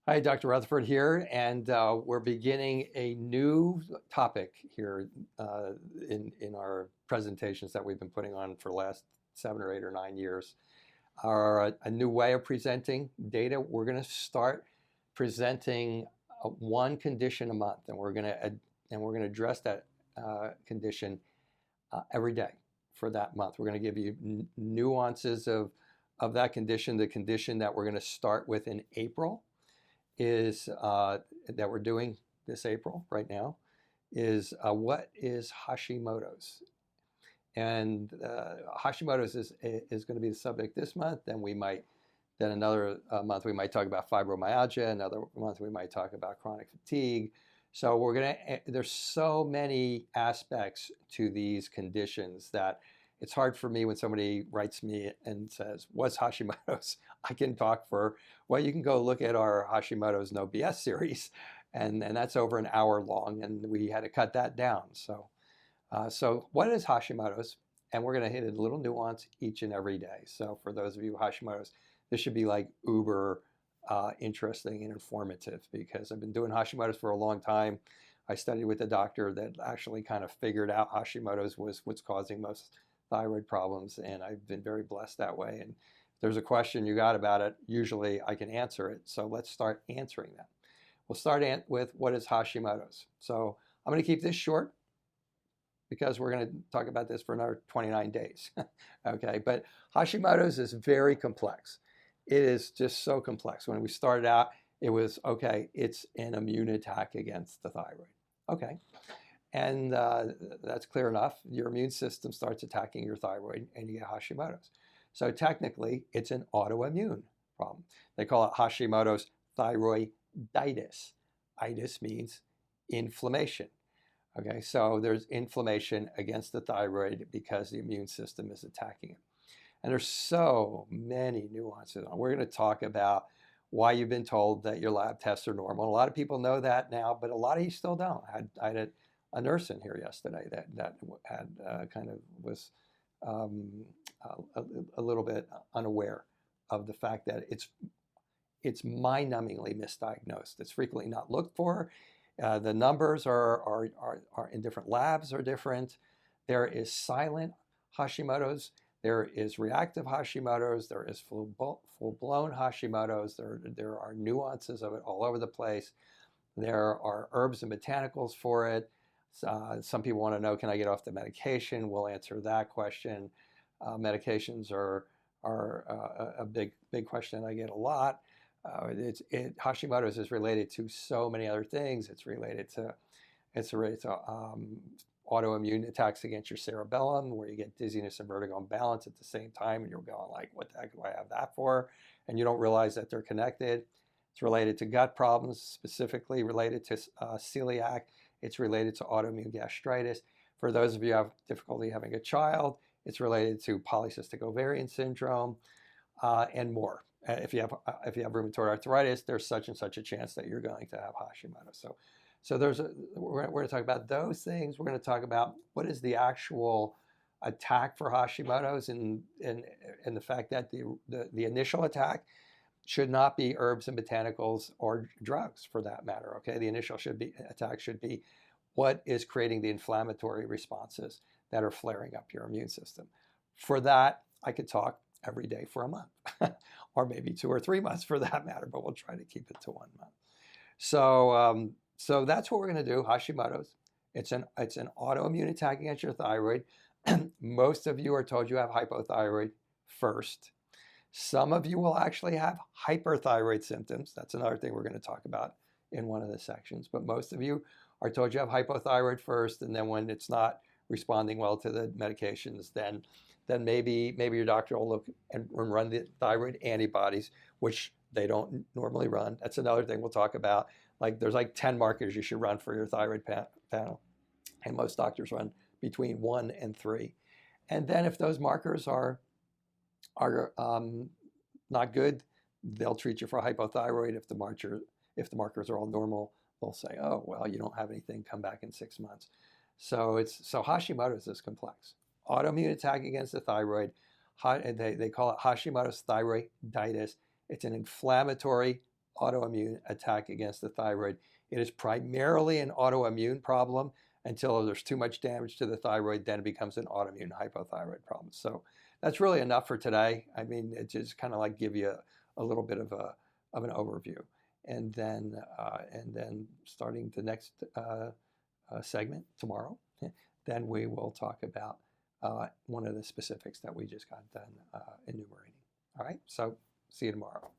Hi, Dr. Rutherford here, and we're beginning a new topic here in our presentations that we've been putting on for the last 7 or 8 or 9 years. A new way of presenting data. We're going to start presenting one condition a month, and we're going to address that condition every day for that month. We're going to give you nuances of that condition. The condition that we're going to start with in April is that we're doing this April right now is what is Hashimoto's, and Hashimoto's is going to be the subject this month. Then another month we might talk about fibromyalgia. Another month we might talk about chronic fatigue. So there's so many aspects to these conditions that it's hard for me when somebody writes me and says, "What's Hashimoto's?" I can talk for, well, you can go look at our Hashimoto's No BS series, and that's over an hour long, and we had to cut that down. So what is Hashimoto's? And we're going to hit a little nuance each and every day. So for those of you Hashimoto's, this should be like uber interesting and informative, because I've been doing Hashimoto's for a long time. I studied with a doctor that actually kind of figured out Hashimoto's was what's causing most thyroid problems, and I've been very blessed that way. And if there's a question you got about it, usually I can answer it. So let's start answering that. We'll start with what is Hashimoto's. So I'm going to keep this short because we're going to talk about this for another 29 days. Okay, but Hashimoto's is very complex. It is just so complex. When we started out, it was, okay, it's an immune attack against the thyroid. Okay, and that's clear enough. Your immune system starts attacking your thyroid and you get Hashimoto's. So technically, it's an autoimmune problem. They call it Hashimoto's thyroiditis. Itis means inflammation. Okay, so there's inflammation against the thyroid because the immune system is attacking it. And there's so many nuances. We're going to talk about why you've been told that your lab tests are normal. A lot of people know that now, but a lot of you still don't. I had a nurse in here yesterday that had kind of was um, a little bit unaware of the fact that it's mind-numbingly misdiagnosed. It's frequently not looked for. The numbers are in different labs are different. There is silent Hashimoto's. There is reactive Hashimoto's. There is full-blown Hashimoto's. There are nuances of it all over the place. There are herbs and botanicals for it. Some people want to know, can I get off the medication? We'll answer that question. Medications are a big question I get a lot. Hashimoto's is related to so many other things. It's related to autoimmune attacks against your cerebellum, where you get dizziness and vertigo and balance at the same time, and you're going like, what the heck do I have that for? And you don't realize that they're connected. It's related to gut problems, specifically related to celiac. It's related to autoimmune gastritis. For those of you who have difficulty having a child, it's related to polycystic ovarian syndrome, and more. If you have rheumatoid arthritis, there's such and such a chance that you're going to have Hashimoto. So we're going to talk about those things. We're going to talk about what is the actual attack for Hashimoto's, and the fact that the initial attack should not be herbs and botanicals or drugs, for that matter. Okay, the initial attack should be what is creating the inflammatory responses that are flaring up your immune system. For that, I could talk every day for a month, or maybe 2 or 3 months for that matter, but we'll try to keep it to 1 month. So that's what we're going to do. Hashimoto's. It's an autoimmune attack against your thyroid. Most of you are told you have hypothyroid first. Some of you will actually have hyperthyroid symptoms. That's another thing we're going to talk about in one of the sections. But most of you are told you have hypothyroid first, and then when it's not responding well to the medications, then maybe your doctor will look and run the thyroid antibodies, which they don't normally run. That's another thing we'll talk about. Like, there's like 10 markers you should run for your thyroid panel, and most doctors run between 1 and 3. And then if those markers are not good, they'll treat you for hypothyroid. If the markers are all normal, they'll say, oh, well, you don't have anything, come back in 6 months. So Hashimoto's is complex. Autoimmune attack against the thyroid. They call it Hashimoto's thyroiditis. It's an inflammatory autoimmune attack against the thyroid. It is primarily an autoimmune problem until there's too much damage to the thyroid, then it becomes an autoimmune hypothyroid problem. So that's really enough for today. I mean, it just kind of like give you a little bit of an overview, and then starting the next segment tomorrow, then we will talk about one of the specifics that we just got done enumerating. All right, so see you tomorrow.